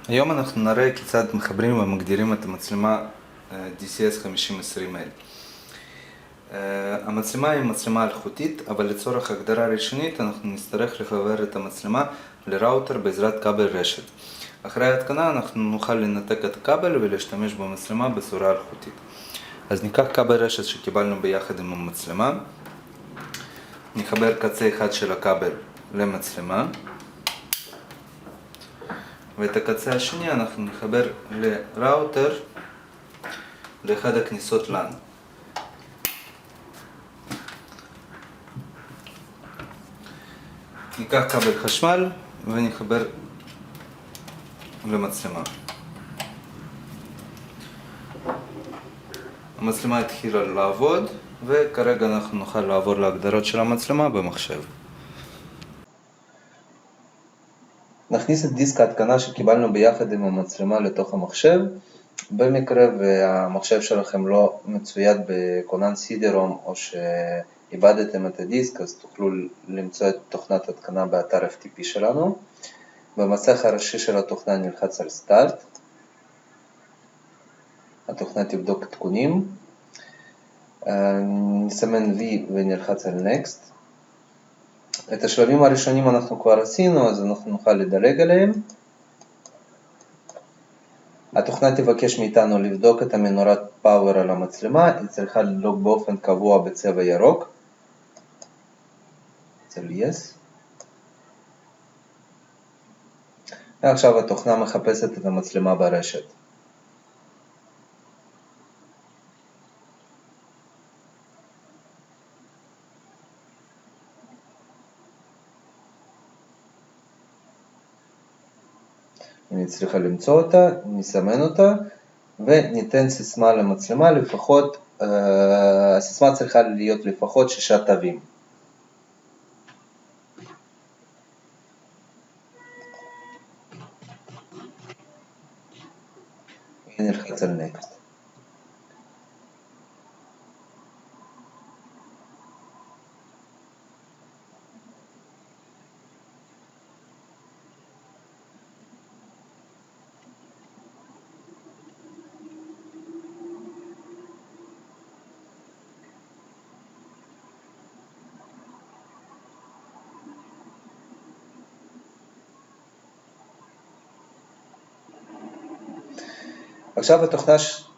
היום אנחנו נראה כיצד מחברים ומגדירים את המצלמה DCS5020L. המצלמה היא מצלמה אלחוטית, אבל לצורך הגדרה ראשונית אנחנו נצטרך לחבר את המצלמה לראוטר בעזרת כבל רשת. אחרי ההתקנה אנחנו נוכל לנתק את הכבל ולהשתמש במצלמה בצורה אלחוטית. אז ניקח כבל רשת שקיבלנו ביחד עם המצלמה, נחבר קצה אחד של הכבל למצלמה, ואת הקצה השני אנחנו נחבר לראוטר לאחד הכניסות LAN. ניקח כבל חשמל ונחבר למצלמה. המצלמה התחילה לעבוד, וכרגע אנחנו נוכל לעבור להגדרות של המצלמה במחשב. נכניס את דיסק ההתקנה שקיבלנו ביחד עם המצלמה לתוך המחשב. במקרה והמחשב שלכם לא מצויד בכונן CD-ROM או שאיבדתם את הדיסק, אז תוכלו למצוא את תוכנת התקנה באתר FTP שלנו. במסך הראשי של התוכנה נלחץ על סטארט. התוכנה תבדוק עדכונים. נסמן V ונלחץ על Next. את השלבים הראשונים אנחנו כבר עשינו, אז אנחנו נוכל לדלג עליהם. התוכנה תבקש מאיתנו לבדוק את המנורת פאוור על המצלמה, היא צריכה לדלוק באופן קבוע בצבע ירוק, אצל Yes. ועכשיו התוכנה מחפשת את המצלמה ברשת. אני צריכה למצוא אותה, נסמן אותה, וניתן סיסמה למצלמה, הסיסמה צריכה להיות לפחות 6 תווים. נלחץ על Next. עכשיו התוכנה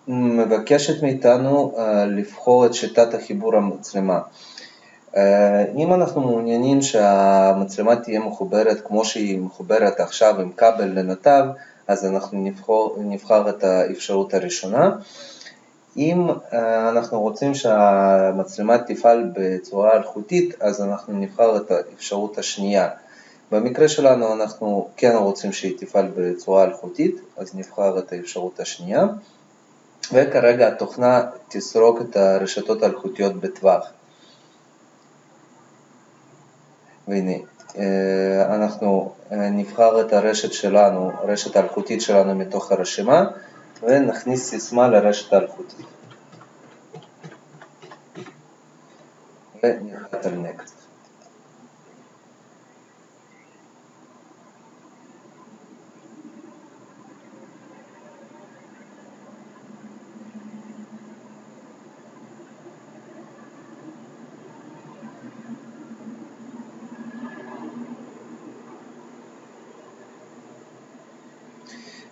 מבקשת מאיתנו לבחור את שיטת החיבור המצלמה. אם אנחנו מעוניינים שהמצלמה תהיה מחוברת כמו שהיא מחוברת עכשיו עם כבל לנתב, אז אנחנו נבחר את האפשרות הראשונה. אם אנחנו רוצים שהמצלמה תפעל בצורה אלחוטית, אז אנחנו נבחר את האפשרות השנייה. במקרה שלנו אנחנו כן רוצים שהיא תפעל בצורה אלחוטית, אז נבחר את האפשרות השנייה. וכרגע התוכנה תסרוק את הרשתות האלחוטיות בטווח. והנה, אנחנו נבחר את הרשת שלנו, הרשת האלחוטית שלנו מתוך הרשימה, ונכניס סיסמה לרשת האלחוטית. ונלחץ על Next.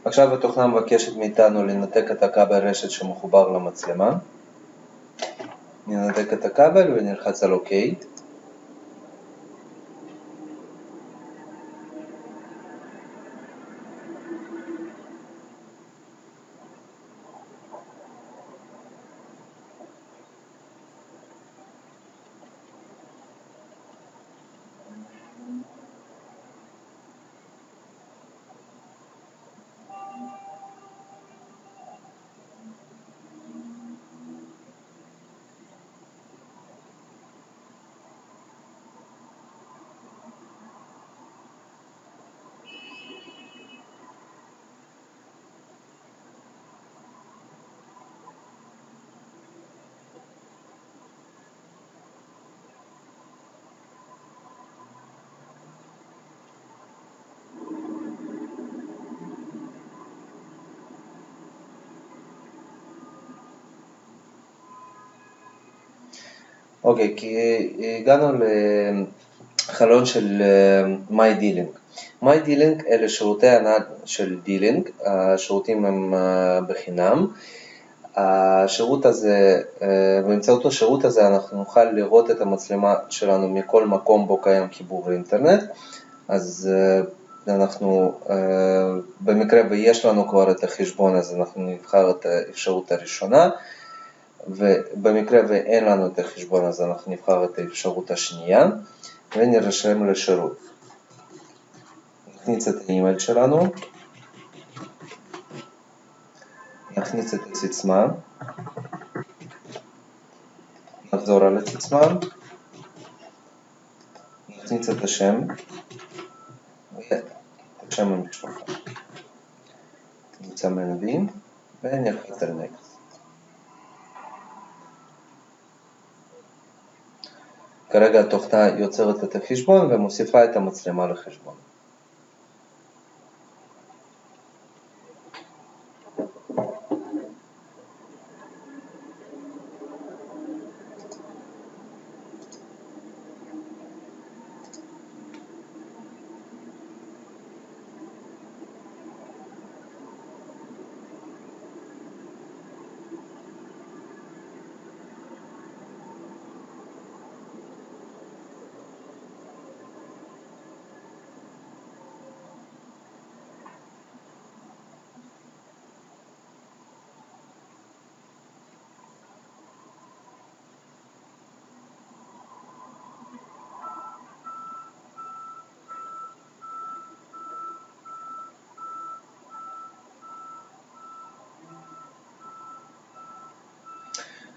עכשיו התוכנה מבקשת מאיתנו לנתק את הכבל רשת שמחובר למצלמה. ננתק את הכבל ונלחץ על OK. אוקיי, כי הגענו לחלון של MyDealing. MyDealing אלה שירותי ענן של דילינג, השירותים הם בחינם. השירות הזה, באמצעות השירות הזה אנחנו נוכל לראות את המצלמה שלנו מכל מקום בו קיים חיבור לאינטרנט. אז אנחנו, במקרה ויש לנו כבר את החשבון, אז אנחנו נבחר את האפשרות הראשונה, ובמקרה ואין לנו את החשבון, אז אנחנו נבחר את האפשרות השנייה, ונרשם לשירות. נכניס את האימייל שלנו, נכניס את הסיסמה, נחזור על הסיסמה, נכניס את השם, ואת שם המשפחה. נסמן וי, ונלחץ על נקסט. כרגע התוכנה יוצרת את החשבון ומוסיפה את המצלמה לחשבון.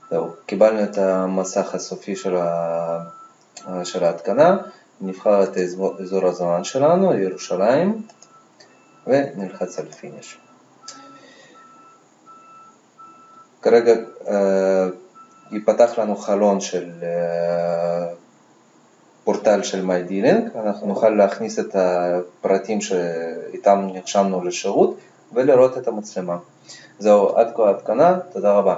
זהו, קיבלנו את המסך הסופי של ההתקנה, נבחר את אזור הזמן שלנו, ירושלים, ונלחץ על פיניש. כרגע ייפתח לנו חלון של פורטל של MyDealing, אנחנו נוכל להכניס את הפרטים שאיתם נרשמנו לשירות, ולראות את המצלמה. זהו, עד כה ההתקנה, תודה רבה.